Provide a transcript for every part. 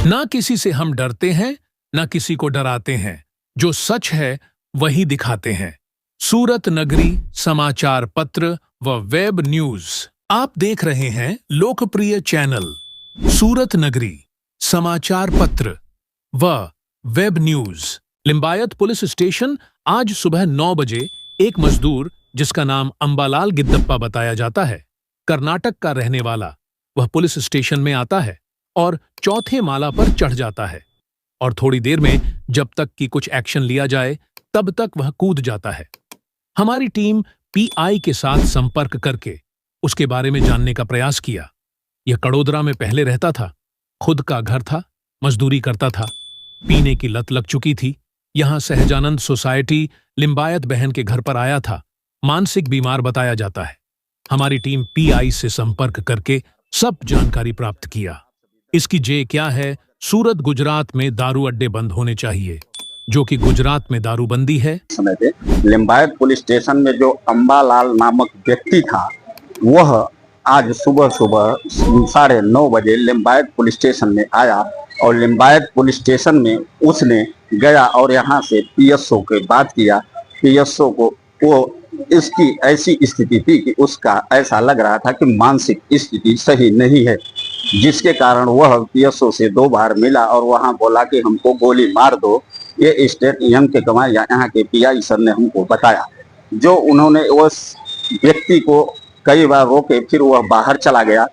ना किसी से हम डरते हैं, ना किसी को डराते हैं। जो सच है वही दिखाते हैं। सूरत नगरी समाचार पत्र व वेब न्यूज। आप देख रहे हैं लोकप्रिय चैनल सूरत नगरी समाचार पत्र व web news. Limbayat police station आज सुबह 9 बजे एक मजदूर जिसका नाम अंबालाल गिद्दप्पा बताया जाता है, कर्नाटक का रहने वाला, वह पुलिस स्टेशन में आता है और चौथे माला पर चढ़ जाता है और थोड़ी देर में जब तक कि कुछ एक्शन लिया जाए तब तक वह कूद जाता है। हमारी टीम पीआई के साथ संपर्क करके उसके बारे में जानने का प्रयास किया। यह कड़ोदरा में पहले रहता था, खुद का घर था, मजदूरी करता था, पीने की लत लग चुकी थी। यहां सहजानंद सोसाइटी लिंबायत बहन के घर पर आया था, मानसिक बीमार बताया जाता है। हमारी टीम पीआई से संपर्क करके सब जानकारी प्राप्त किया। इसकी जे क्या है, सूरत गुजरात में दारू अड्डे बंद होने चाहिए, जो कि गुजरात में दारूबंदी है। समय पे लिंबायत पुलिस स्टेशन में जो अंबालाल नामक व्यक्ति था, वह आज सुबह सुबह 9:30 बजे लिंबायत पुलिस स्टेशन में आया और लिंबायत पुलिस स्टेशन में उसने गया और यहाँ से पीएसओ के बात किया। पीएसओ को वो इसकी ऐसी स्थिति थी कि उसका ऐसा लग रहा था कि मानसिक स्थिति सही नहीं है, जिसके कारण वह पीएसओ से 2 बार मिला और वहां बोला कि हमको गोली मार दो। ये स्टेट यम के गवाह यहाँ के पीआई सर ने हमको बताया। जो उन्होंने उस व्यक्ति को कई बार रोके, फिर वह बाहर चला गया।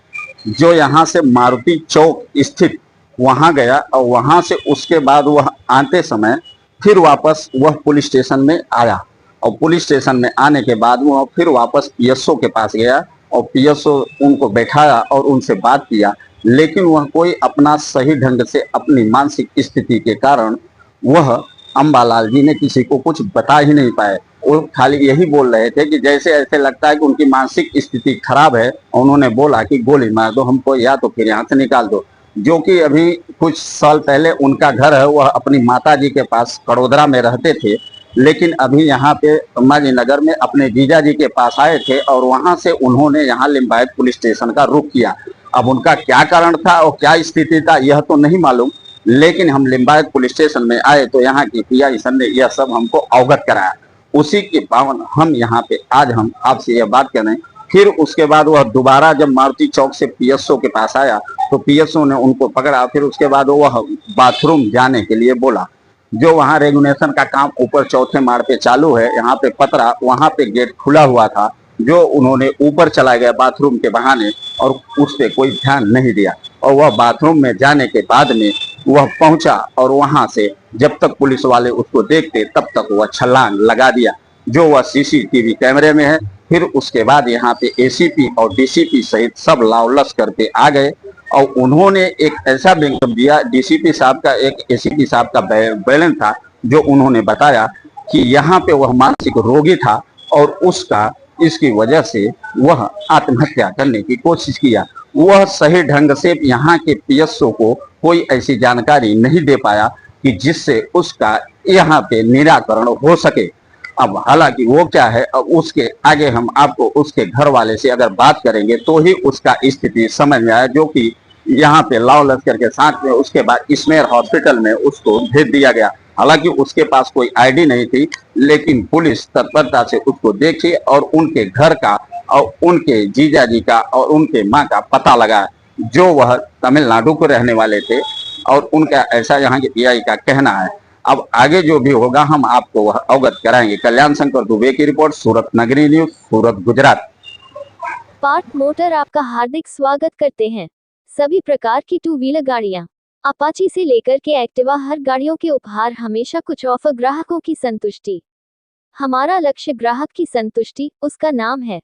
जो यहाँ से मारुति चौक स्थित वहां गया और वहां से उसके बाद वह आते समय फिर वापस वह पुलिस स्टेशन में आया और पुलिस स्टेशन में आने के बाद वह फिर वापस पीएसओ के पास गया और पीएसओ उनको बैठाया और उनसे बात किया, लेकिन वह कोई अपना सही ढंग से अपनी मानसिक स्थिति के कारण वह अंबालाल जी ने किसी को कुछ बता ही नहीं पाए। वो खाली यही बोल रहे थे कि जैसे ऐसे लगता है कि उनकी मानसिक स्थिति खराब है। उन्होंने बोला कि गोली मार दो हमको या तो फिर यहाँ से निकाल दो। जो कि अभी कुछ साल पहले उनका घर है, वह अपनी माता जी के पास कड़ोदरा में रहते थे, लेकिन अभी यहाँ पे संभाजी नगर में अपने जीजा जी के पास आए थे और वहां से उन्होंने यहाँ लिंबायत पुलिस स्टेशन का रुख किया। अब उनका क्या कारण था और क्या स्थिति था यह तो नहीं मालूम, लेकिन हम लिंबायत पुलिस स्टेशन में आए तो यहाँ की पीआई सर ने यह सब हमको अवगत कराया। उसी के पावन हम यहाँ पे आज हम आपसे यह बात कर रहे हैं। फिर उसके बाद वह दोबारा जब मारुति चौक से पीएसओ के पास आया तो पीएसओ ने उनको पकड़ा। फिर उसके बाद वह बाथरूम जाने के लिए बोला। जो वहाँ रेगुलेशन का काम ऊपर चौथे माड़ पे चालू है, यहाँ पे पतरा, वहाँ पे गेट खुला हुआ था, जो उन्होंने ऊपर चला गया बाथरूम के बहाने और उस पर कोई ध्यान नहीं दिया। और वह बाथरूम में जाने के बाद में वह पहुंचा और वहां से जब तक पुलिस वाले उसको देखते तब तक वह छलांग लगा दिया, जो वह सीसीटीवी कैमरे में है। फिर उसके बाद यहाँ पे एसीपी और डीसीपी सहित सब लावलस करते आ गए और उन्होंने एक ऐसा वक्तव्य दिया। डीसीपी साहब का एक एसीपी साहब का बयान था, जो उन्होंने बताया कि यहाँ पे वह मानसिक रोगी था और उसका इसकी वजह से वह आत्महत्या करने की कोशिश किया। वह सही ढंग से यहाँ के पीएसओ को कोई ऐसी जानकारी नहीं दे पाया कि जिससे उसका यहाँ पे निराकरण हो सके। अब हालांकि वो क्या है, अब उसके आगे हम आपको उसके घर वाले से अगर बात करेंगे तो ही उसका स्थिति समझ में आया, जो कि यहाँ पे लाव लश्कर के साथ में उसके बाद स्मेर हॉस्पिटल में उसको भेज दिया गया। हालांकि उसके पास कोई आईडी नहीं थी, लेकिन पुलिस तत्परता से उसको देखी और उनके घर का और उनके जीजा जी का और उनके माँ का पता लगा, जो वह तमिलनाडु को रहने वाले थे और उनका ऐसा यहाँ के पीआई का कहना है। अब आगे जो भी होगा हम आपको वह अवगत कराएंगे। कल्याण शंकर दुबे की रिपोर्ट, सूरत नगरी news, Surat Gujarat. Part motor आपका हार्दिक स्वागत करते हैं। सभी प्रकार की 2 व्हीलर गाड़ियां, अपाची से लेकर के एक्टिवा, हर गाड़ियों के उपहार, हमेशा कुछ ऑफर, ग्राहकों की संतुष्टि। हमारा लक्ष्य ग्राहक की संतुष्टि, उसका नाम है